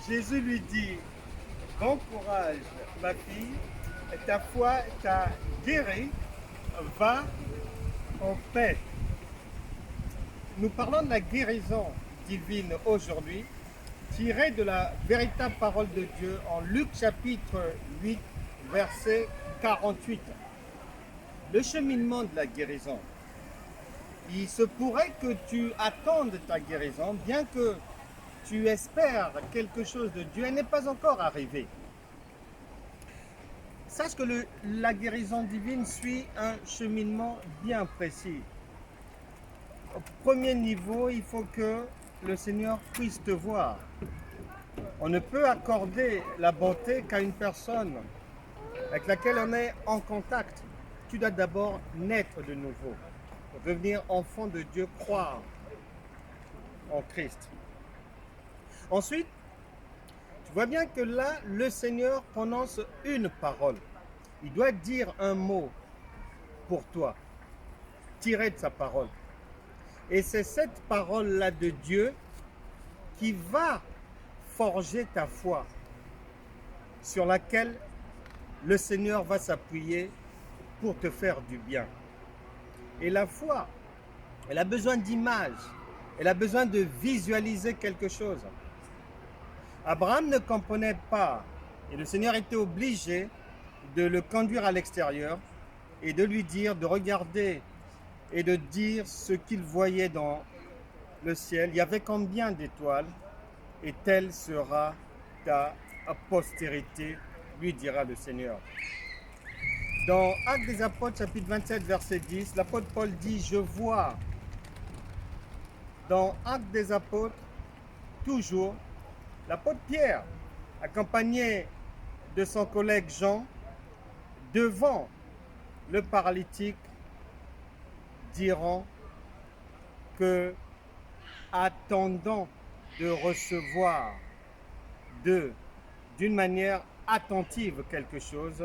Jésus lui dit, bon courage, ma fille, ta foi t'a guéri, va en paix. Nous parlons de la guérison divine aujourd'hui, tirée de la véritable parole de Dieu en Luc chapitre 8, verset 48. Le cheminement de la guérison. Il se pourrait que tu attendes ta guérison, bien que tu espères quelque chose de Dieu, elle n'est pas encore arrivée. Sache que la guérison divine suit un cheminement bien précis. Au premier niveau, il faut que le Seigneur puisse te voir. On ne peut accorder la bonté qu'à une personne avec laquelle on est en contact. Tu dois d'abord naître de nouveau, devenir enfant de Dieu, croire en Christ. Ensuite, tu vois bien que là, le Seigneur prononce une parole. Il doit dire un mot pour toi, tiré de sa parole. Et c'est cette parole-là de Dieu qui va forger ta foi, sur laquelle le Seigneur va s'appuyer pour te faire du bien. Et la foi, elle a besoin d'images, elle a besoin de visualiser quelque chose. Abraham ne comprenait pas, et le Seigneur était obligé de le conduire à l'extérieur et de lui dire, de regarder et de dire ce qu'il voyait dans le ciel. Il y avait combien d'étoiles, et telle sera ta postérité, lui dira le Seigneur. Dans Actes des Apôtres, chapitre 27, verset 10, l'apôtre Paul dit, je vois. Dans Actes des Apôtres, toujours, l'apôtre Pierre, accompagné de son collègue Jean, devant le paralytique, diront que, attendant de recevoir d'une manière attentive quelque chose,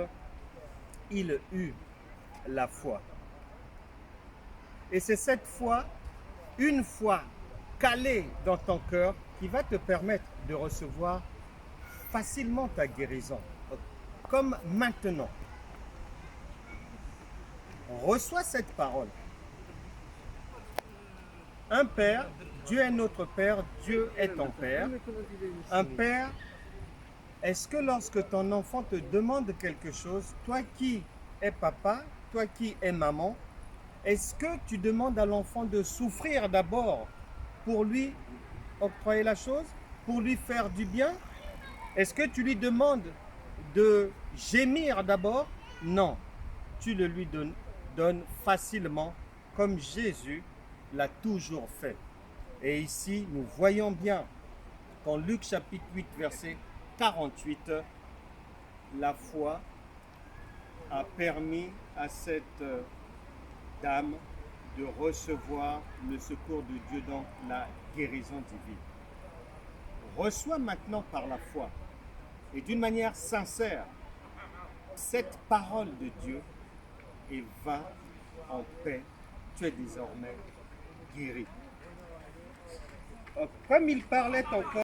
il eut la foi. Et c'est cette foi, une foi calée dans ton cœur, qui va te permettre de recevoir facilement ta guérison, comme maintenant. Reçois cette parole. Un père, Dieu est notre père, Dieu est ton père. Un père, est-ce que lorsque ton enfant te demande quelque chose, toi qui es papa, toi qui es maman, est-ce que tu demandes à l'enfant de souffrir d'abord pour lui octroyer la chose, pour lui faire du bien? Est-ce que tu lui demandes de gémir d'abord? Non, tu le lui donnes facilement, comme Jésus l'a toujours fait. Et ici, nous voyons bien qu'en Luc chapitre 8, verset 48, la foi a permis à cette dame de recevoir le secours de Dieu dans la guérison divine. Reçois maintenant par la foi et d'une manière sincère cette parole de Dieu et va en paix. Tu es désormais guéri. Comme il parlait encore,